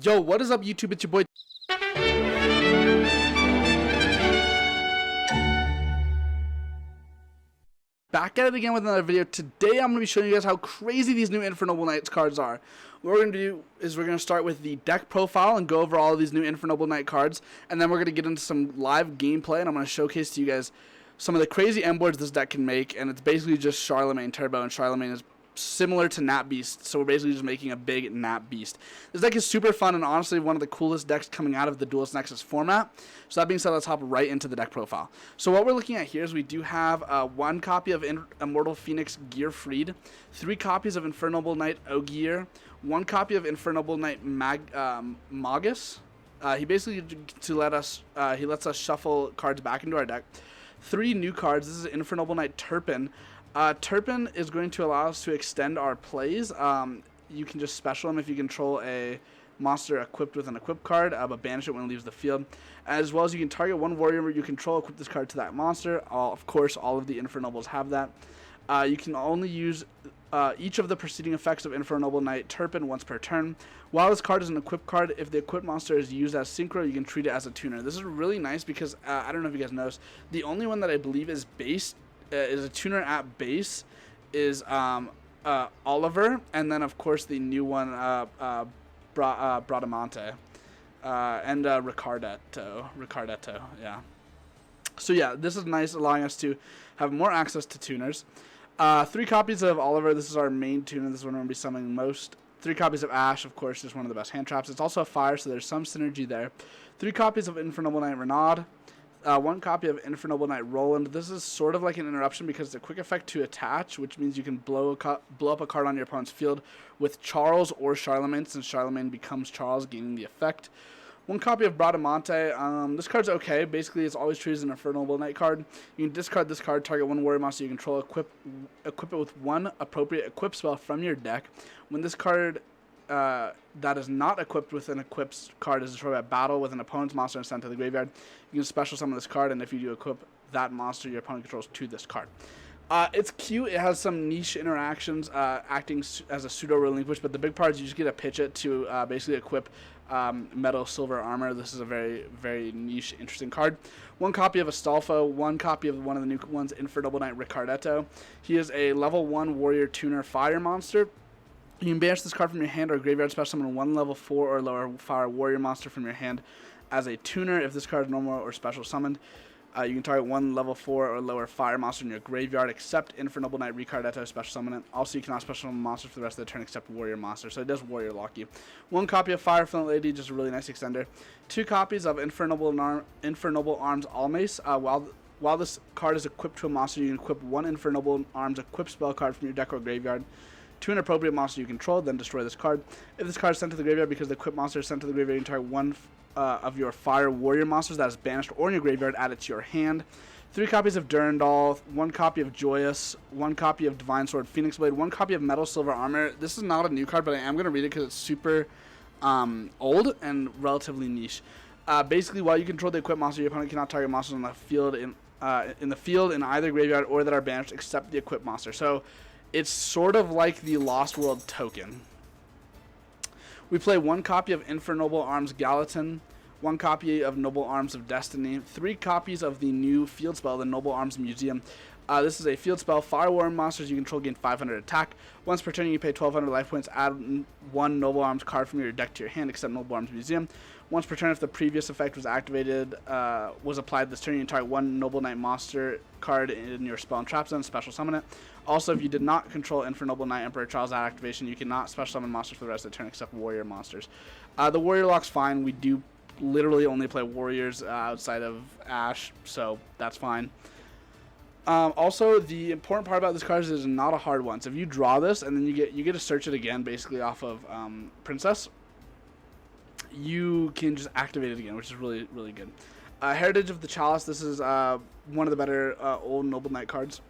Yo, what is up, YouTube? It's your boy. Back at it again with another video. Today I'm going to be showing you guys how crazy these new Infernoble Knights cards are. What we're going to do is we're going to start with the deck profile and go over all of these new Infernoble Knight cards. And then we're going to get into some live gameplay, and I'm going to showcase to you guys some of the crazy end boards this deck can make. And it's basically just Charlemagne Turbo, and Charlemagne is similar to Nat Beast, so we're basically just making a big Nat Beast. This deck is super fun and honestly one of the coolest decks coming out of the Duelist Nexus format. So that being said, let's hop right into the deck profile. So what we're looking at here is we do have one copy of Immortal Phoenix Gearfried, 3 copies of Infernoble Knight Ogier, 1 copy of Infernoble Knight Magus. He basically he lets us shuffle cards back into our deck. 3 new cards. This is Infernoble Knight Turpin. Turpin is going to allow us to extend our plays. You can just special him if you control a monster equipped with an equip card, but banish it when it leaves the field. As well as you can target one warrior you control, equip this card to that monster. Of course, all of the Infernobles have that. You can only use each of the preceding effects of Infernoble Knight Turpin once per turn. While this card is an equip card, if the equipped monster is used as synchro, you can treat it as a tuner. This is really nice because, I don't know if you guys noticed, the only one that I believe is based is a tuner at base is Oliver, and then of course the new one Bradamante and Ricardetto, yeah. So yeah, this is nice, allowing us to have more access to tuners. 3 copies of Oliver. This is our main tuner. This is one we're going to be summoning most. 3 copies of Ash, of course, is one of the best hand traps. It's also a fire, so there's some synergy there. 3 copies of Infernoble Knight Renaud. 1 copy of Infernoble Knight Roland. This is sort of like an interruption because it's a quick effect to attach, which means you can blow up a card on your opponent's field with Charles or Charlemagne, since Charlemagne becomes Charles, gaining the effect. 1 copy of Bradamante. This card's okay. Basically, it's always treated as an Infernoble Knight card. You can discard this card, target 1 warrior monster you control, equip it with 1 appropriate equip spell from your deck. When this card that is not equipped with an equipped card is destroyed by battle with an opponent's monster and sent to the graveyard, you can special summon this card, and if you do equip that monster your opponent controls to this card. It's cute. It has some niche interactions, acting as a pseudo relinquish, but the big part is you just get to pitch it to basically equip metal silver armor. This is a very, very niche, interesting card. 1 copy of Astolfo, 1 copy of one of the new ones, Infernoble Knight Ricardetto. He is a level 1 warrior tuner fire monster. You can banish this card from your hand or graveyard, special summon 1 level 4 or lower fire warrior monster from your hand as a tuner. If this card is normal or special summoned, you can target 1 level 4 or lower fire monster in your graveyard, except Infernoble Knight Ricardetto, special summon it. Also, you cannot special summon monsters for the rest of the turn except warrior monster, so it does warrior lock you. 1 copy of Fire Flint Lady, just a really nice extender. 2 copies of Infernoble Arms Almace. While this card is equipped to a monster, you can equip 1 Infernoble Arms equip spell card from your deck or graveyard to an appropriate monster you control, then destroy this card. If this card is sent to the graveyard because the equipped monster is sent to the graveyard, you can target 1 of your fire warrior monsters that is banished or in your graveyard, add it to your hand. 3 copies of Durandal, 1 copy of Joyous, 1 copy of Divine Sword Phoenix Blade, 1 copy of Metal Silver Armor. This is not a new card, but I am going to read it because it's super old and relatively niche. Basically, while you control the equipped monster, your opponent cannot target monsters on the field in either graveyard or that are banished except the equipped monster. So it's sort of like the Lost World token. We play 1 copy of Infernoble Arms Gallatin, 1 copy of Noble Arms of Destiny, 3 copies of the new field spell, the Noble Arms Museum. This is a field spell. Fire warrior monsters you control gain 500 attack. Once per turn you pay 1200 life points. Add 1 Noble Arms card from your deck to your hand, except Noble Arms Museum. Once per turn, if the previous effect was activated, was applied this turn, you can target 1 Noble Knight monster card in your spell and trap zone, special summon it. Also, if you did not control Infernoble Knight Emperor Charles at activation, you cannot special summon monsters for the rest of the turn except warrior monsters. The warrior lock's fine. We do literally only play warriors outside of Ash, so that's fine. Also, the important part about this card is it's not a hard one. So if you draw this and then you get to search it again, basically off of Princess, you can just activate it again, which is really, really good. Heritage of the Chalice. This is one of the better old Noble Knight cards.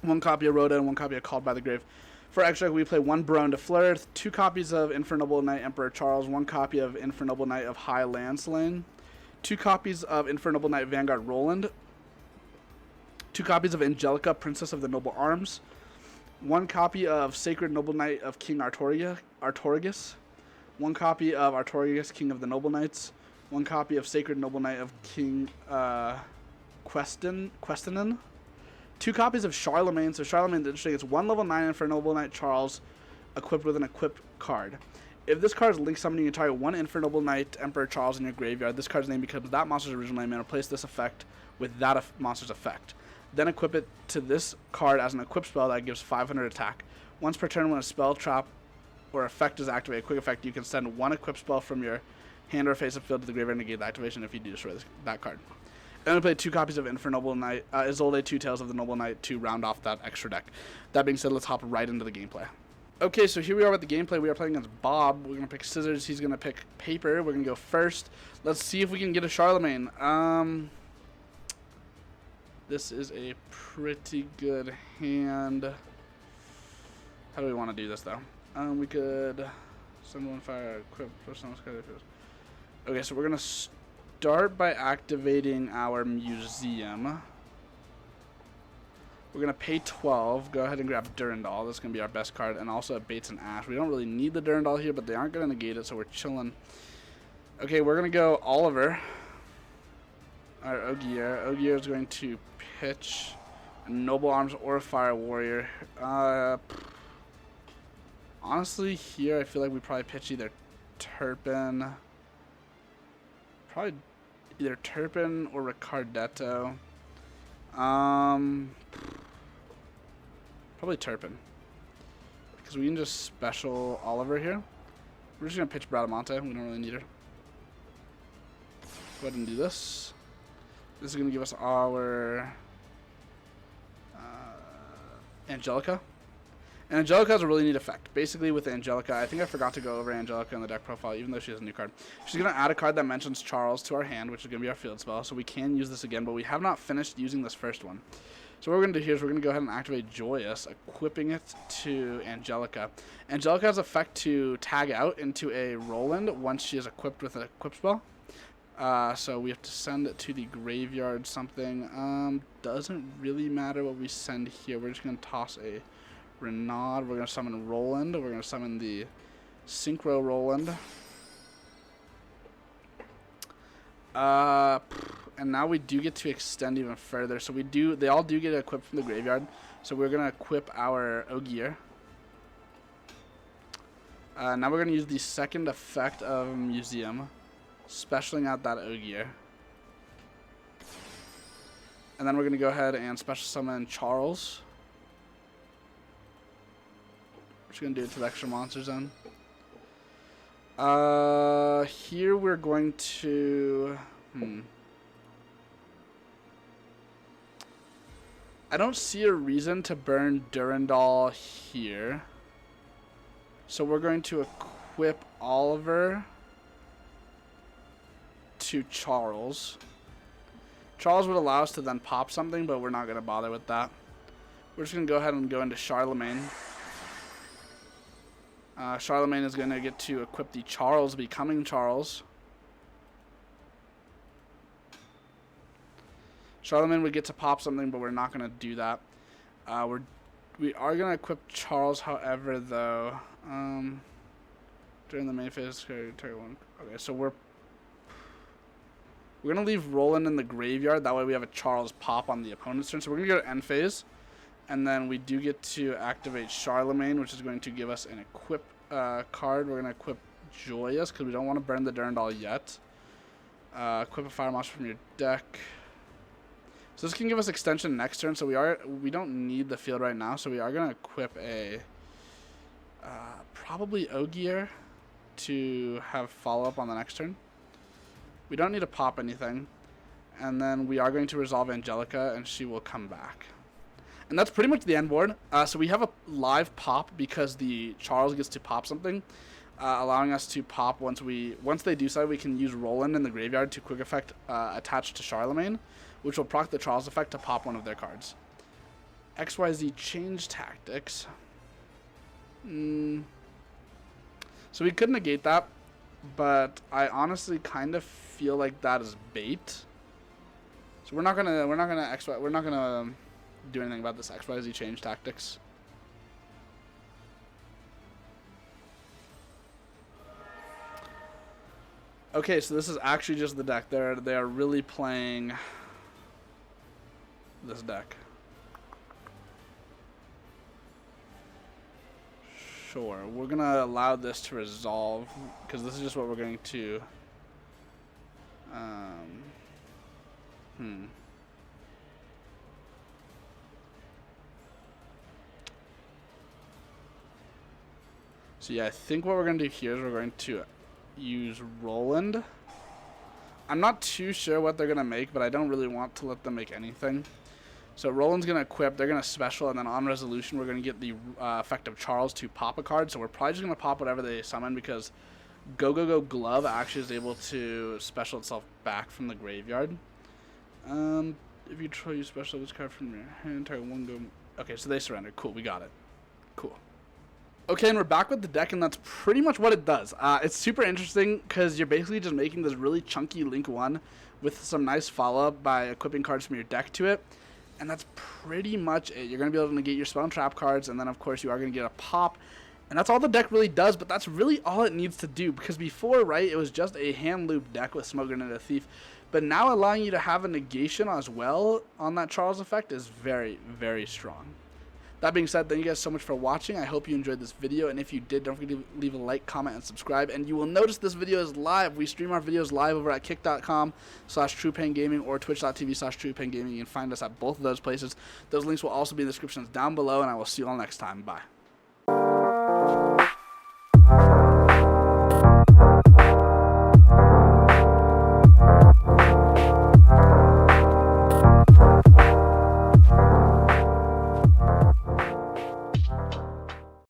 1 copy of Rhoda and 1 copy of Called by the Grave. For extra, we play 1 Baron de Fleur, 2 copies of Infernoble Knight Emperor Charles, 1 copy of Infernoble Knight of High Landslane, 2 copies of Infernoble Knight Vanguard Roland, 2 copies of Angelica, Princess of the Noble Arms, 1 copy of Sacred Noble Knight of King Artorigus, 1 copy of Artorias, King of the Noble Knights, 1 copy of Sacred Noble Knight of King Questinen, 2 copies of Charlemagne. So Charlemagne's interesting. It's 1 level 9 Infernoble Knight Charles equipped with an equip card. If this card is link summoning, you target 1 Infernoble Knight Emperor Charles in your graveyard. This card's name becomes that monster's original name and replace this effect with that monster's effect. Then equip it to this card as an equip spell that gives 500 attack. Once per turn, when a spell, trap, or effect is activated, quick effect, you can send 1 equip spell from your hand or face-up field to the graveyard and negate the activation if you do destroy that card. And we play 2 copies of Infernoble Knight, Isolde, 2 Tales of the Noble Knight to round off that extra deck. That being said, let's hop right into the gameplay. Okay, so here we are with the gameplay. We are playing against Bob. We're going to pick scissors. He's going to pick paper. We're going to go first. Let's see if we can get a Charlemagne. This is a pretty good hand. How do we want to do this, though? We could send 1 fire, equip, okay, so we're going to start by activating our museum. We're going to pay 12. Go ahead and grab Durandal. This is going to be our best card. And also a Bates and Ash. We don't really need the Durandal here, but they aren't going to negate it, so we're chilling. Okay, we're going to go Oliver. Our Ogier. Ogier is going to pitch a Noble Arms or a Fire Warrior. Honestly, here I feel like we probably pitch either Turpin. Probably either Turpin or Ricardetto. Probably Turpin. Because we can just special Oliver here. We're just going to pitch Bradamante. We don't really need her. Go ahead and do this. This is going to give us our Angelica. And Angelica has a really neat effect. Basically, with Angelica, I think I forgot to go over Angelica in the deck profile, even though she has a new card. She's going to add a card that mentions Charles to our hand, which is going to be our field spell. So we can use this again, but we have not finished using this first one. So what we're going to do here is we're going to go ahead and activate Joyous, equipping it to Angelica. Angelica has effect to tag out into a Roland once she is equipped with an equip spell. So we have to send it to the graveyard something. Doesn't really matter what we send here. We're just going to toss a Renaud. We're going to summon Roland. We're going to summon the Synchro Roland. And now we do get to extend even further. So they all do get equipped from the graveyard. So we're going to equip our Ogier. Now we're going to use the second effect of Museum, specialing out that Ogier. And then we're going to go ahead and special summon Charles. We're just going to do it to the extra monster zone. Here we're going to... I don't see a reason to burn Durandal here. So we're going to equip Oliver to Charles. Charles would allow us to then pop something, but we're not going to bother with that. We're just going to go ahead and go into Charlemagne. Charlemagne is going to get to equip the Charles, becoming Charles. Charlemagne would get to pop something, but we're not going to do that. We are going to equip Charles, however, though. During the main phase, target 1. Okay, so we're going to leave Roland in the graveyard. That way we have a Charles pop on the opponent's turn. So we're going to go to end phase. And then we do get to activate Charlemagne, which is going to give us an equip card. We're going to equip Joyous because we don't want to burn the Durandal yet. Equip a fire monster from your deck. So this can give us extension next turn. So we don't need the field right now. So we are going to equip a probably Ogier to have follow-up on the next turn. We don't need to pop anything. And then we are going to resolve Angelica, and she will come back. And that's pretty much the end board. So we have a live pop because the Charles gets to pop something, allowing us to pop once they do so. We can use Roland in the graveyard to quick effect attached to Charlemagne, which will proc the Charles effect to pop one of their cards. XYZ change tactics. So we could negate that, but I honestly kind of feel like that is bait. So we're not gonna do anything about this XYZ change tactics. Okay, so this is actually just the deck. They are really playing this deck. Sure, we're gonna allow this to resolve because this is just what we're going to. So yeah, I think what we're gonna do here is we're going to use Roland. I'm not too sure what they're gonna make, but I don't really want to let them make anything. So Roland's going to equip, they're going to special, and then on resolution we're going to get the effect of Charles to pop a card. So we're probably just going to pop whatever they summon because Go Go Go Glove actually is able to special itself back from the graveyard. If you try, you special this card from your hand, target one go. Okay, so they surrender. Cool, we got it. Cool. Okay, and we're back with the deck, and that's pretty much what it does. It's super interesting because you're basically just making this really chunky Link 1 with some nice follow-up by equipping cards from your deck to it. And that's pretty much it. You're going to be able to negate your spell and trap cards, and then, of course, you are going to get a pop. And that's all the deck really does, but that's really all it needs to do. Because before, right, it was just a hand loop deck with Smoke Grenade and a Thief. But now allowing you to have a negation as well on that Charles effect is very, very strong. That being said, thank you guys so much for watching. I hope you enjoyed this video, and if you did, don't forget to leave a like, comment, and subscribe. And you will notice this video is live. We stream our videos live over at kick.com/TruePainGaming or twitch.tv/TruePainGaming. You can find us at both of those places. Those links will also be in the descriptions down below, and I will see you all next time. Bye.